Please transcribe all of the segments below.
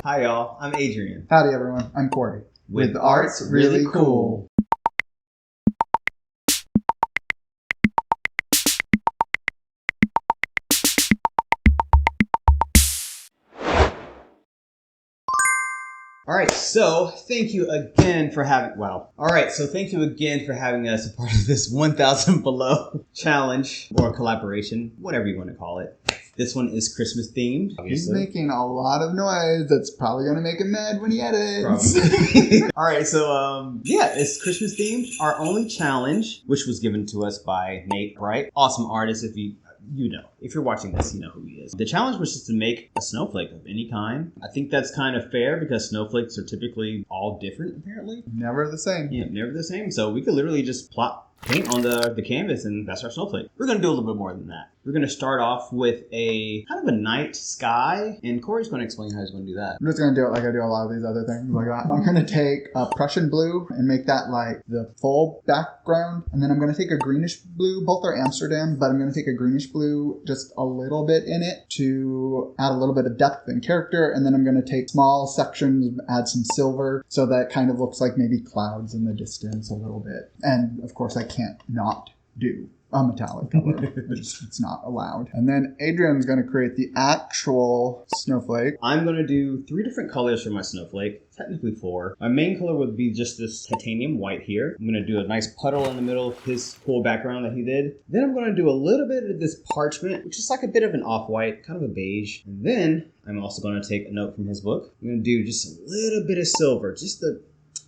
Hi y'all, I'm Adrian. Howdy everyone, I'm Corey. With Art's Really Cool. Alright, so thank you again for having, thank you again for having us a part of this 1,000 Below challenge or collaboration, whatever you want to call it. This one is Christmas themed, obviously. He's making a lot of noise that's probably going to make him mad when he edits. Probably. Alright, so it's Christmas themed. Our only challenge, which was given to us by Nate Bright, awesome artist if you're watching this, you know who he is. The challenge was just to make a snowflake of any kind. I think that's kind of fair because snowflakes are typically all different, apparently. Never the same. Yeah, never the same. So we could literally just paint on the canvas and that's our snowflake. We're going to do a little bit more than that. We're going to start off with a kind of a night sky, and Corey's going to explain how he's going to do that. I'm just going to do it like I do a lot of these other things. Like I'm going to take a Prussian blue and make that like the full background, and then I'm going to take a greenish blue. Both are Amsterdam, but I'm going to take a greenish blue, just a little bit in it to add a little bit of depth and character, and then I'm going to take small sections, add some silver, so that kind of looks like maybe clouds in the distance a little bit. And of course I can't not do a metallic color. It's not allowed. And then Adrian's going to create the actual snowflake. I'm going to do 3 different colors for my snowflake. Technically 4. My main color would be just this titanium white here. I'm going to do a nice puddle in the middle of his cool background that he did. Then I'm going to do a little bit of this parchment, which is like a bit of an off-white, kind of a beige. And then I'm also going to take a note from his book. I'm going to do just a little bit of silver, just the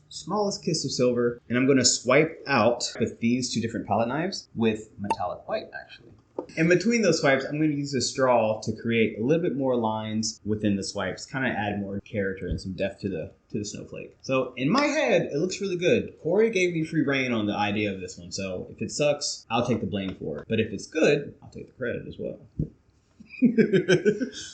smallest kiss of silver, and I'm going to swipe out with these 2 different palette knives with metallic white, actually. And between those swipes, I'm going to use a straw to create a little bit more lines within the swipes, kind of add more character and some depth to the snowflake. So in my head, it looks really good. Corey gave me free reign on the idea of this one, so if it sucks, I'll take the blame for it. But if it's good, I'll take the credit as well.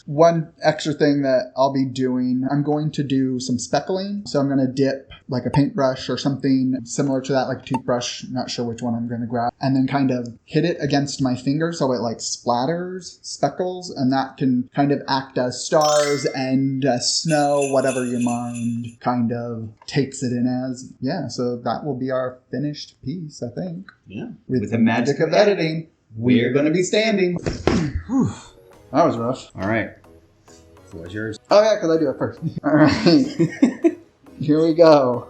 One extra thing that I'll be doing, I'm going to do some speckling. So I'm going to dip like a paintbrush or something similar to that, like a toothbrush, not sure which one I'm going to grab, and then kind of hit it against my finger so it like splatters speckles, and that can kind of act as stars and snow, whatever your mind kind of takes it in as. Yeah, so that will be our finished piece, I think. Yeah. With the magic of editing, we're going to be standing. That was rough. All right. So what's yours? Oh, yeah, because I do it first. All right. Here we go.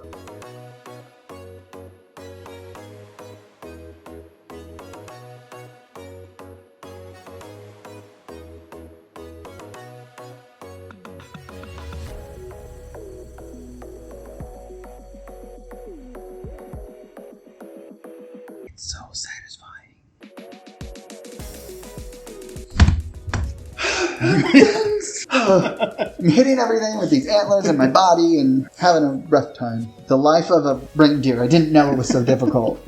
It's so satisfying. I'm hitting everything with these antlers in my body and having a rough time. The life of a reindeer. I didn't know it was so difficult.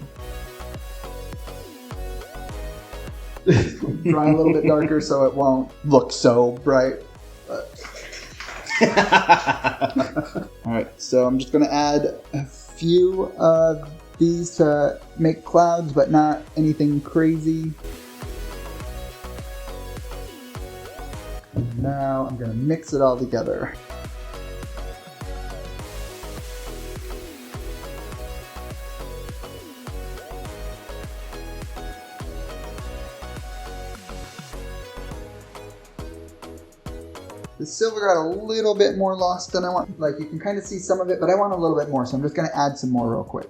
Drawing a little bit darker so it won't look so bright. Alright, so I'm just going to add a few of these to make clouds, but not anything crazy. Now I'm going to mix it all together. The silver got a little bit more lost than I want. Like you can kind of see some of it, but I want a little bit more, so I'm just going to add some more real quick.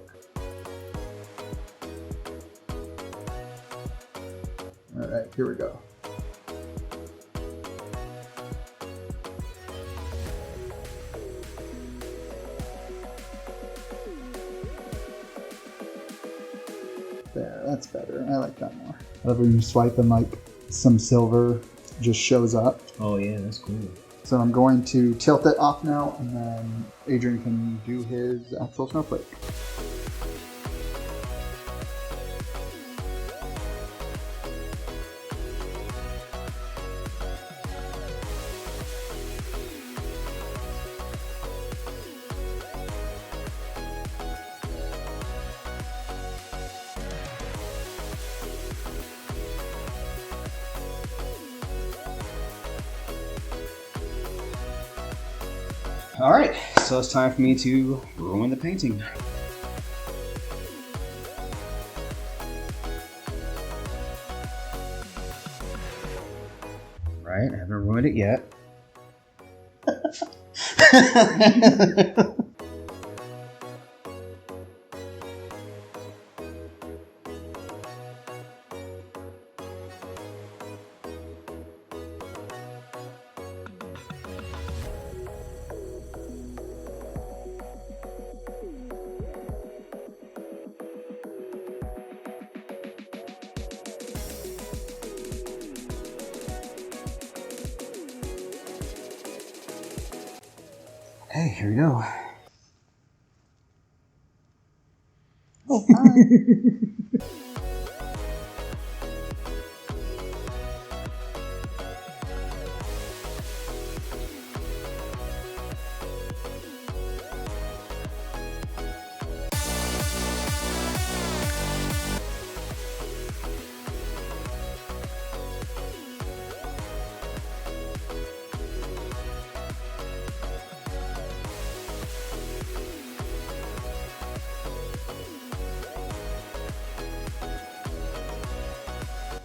Alright, here we go. There, that's better. I like that more. Whenever you swipe and like some silver just shows up. Oh yeah, that's cool. So I'm going to tilt it off now, and then Adrian can do his actual snowflake. All right, so it's time for me to ruin the painting. Right, I haven't ruined it yet. Okay, here we go. Oh, hi.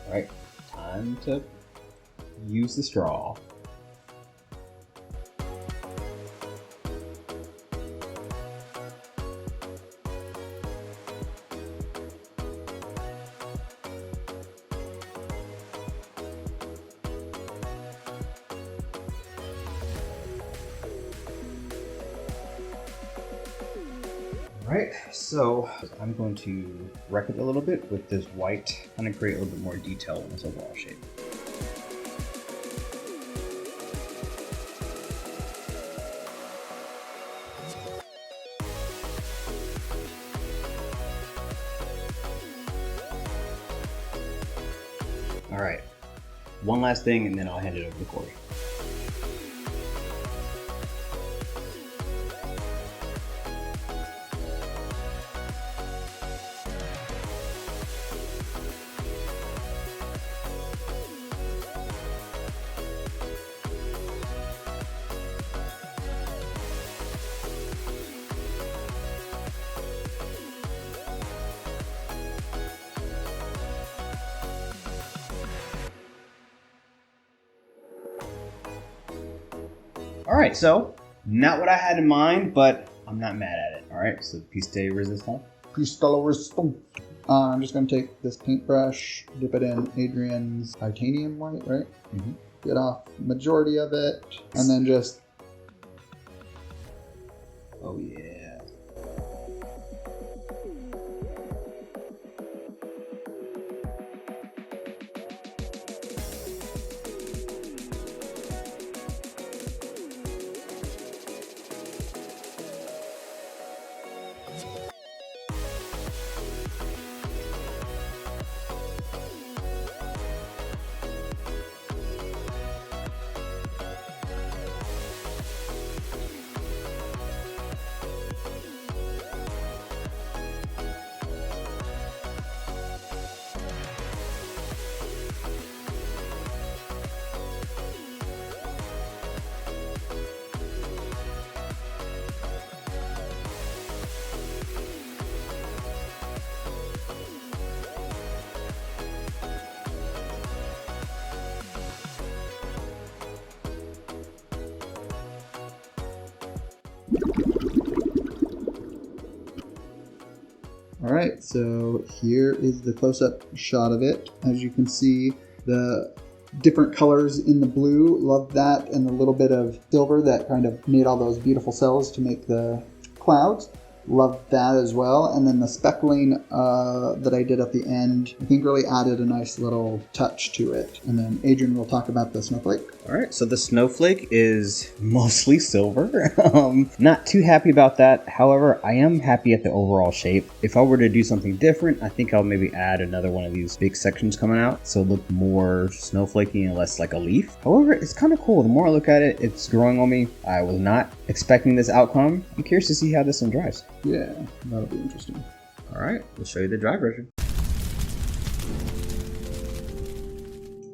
All right, time to use the straw. Alright, so I'm going to wreck it a little bit with this white, kind of create a little bit more detail in its overall shape. Alright, one last thing and then I'll hand it over to Corey. Alright, so not what I had in mind, but I'm not mad at it. Alright, so piece de resistance. Piece de resistance. I'm just going to take this paintbrush, dip it in Adrian's titanium white, right? Mm-hmm. Get off majority of it, and then just... Oh yeah. Alright, so here is the close-up shot of it. As you can see, the different colors in the blue, love that, and the little bit of silver that kind of made all those beautiful cells to make the clouds. Love that as well. And then the speckling that I did at the end, I think really added a nice little touch to it. And then Adrian will talk about the snowflake. All right, so the snowflake is mostly silver. Not too happy about that. However, I am happy at the overall shape. If I were to do something different, I think I'll maybe add another one of these big sections coming out, so it look more snowflakey and less like a leaf. However, it's kind of cool. The more I look at it, it's growing on me. I was not expecting this outcome. I'm curious to see how this one dries. Yeah, that'll be interesting. All right, we'll show you the dry version.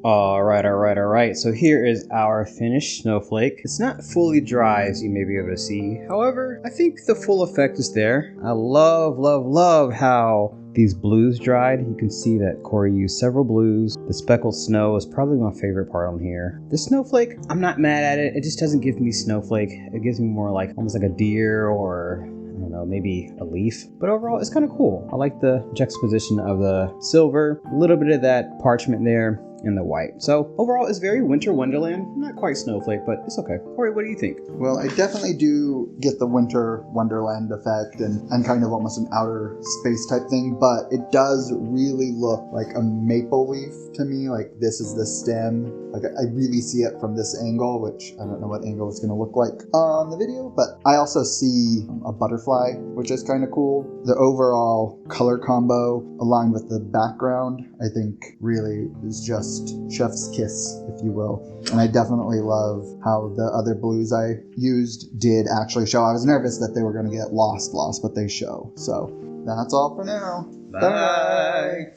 Alright. So here is our finished snowflake. It's not fully dry as you may be able to see. However, I think the full effect is there. I love how these blues dried. You can see that Corey used several blues. The speckled snow is probably my favorite part on here. The snowflake, I'm not mad at it. It just doesn't give me snowflake. It gives me more like almost like a deer or I don't know, maybe a leaf. But overall, it's kind of cool. I like the juxtaposition of the silver, a little bit of that parchment there, and the white. So overall, it's very winter wonderland. Not quite snowflake, but it's okay. Corey, what do you think? Well, I definitely do get the winter wonderland effect and kind of almost an outer space type thing, but it does really look like a maple leaf to me. Like this is the stem. Like I really see it from this angle, which I don't know what angle it's going to look like on the video, but I also see a butterfly, which is kind of cool. The overall color combo aligned with the background, I think really is just chef's kiss, if you will. And I definitely love how the other blues I used did actually show. I was nervous that they were going to get lost, but they show. So that's all for now. Bye.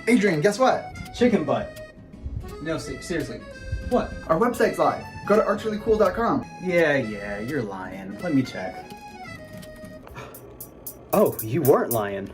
Adrian, guess what? Chicken butt. No, seriously. What? Our website's live. Go to archlycool.com. Yeah, you're lying. Let me check. Oh, you weren't lying.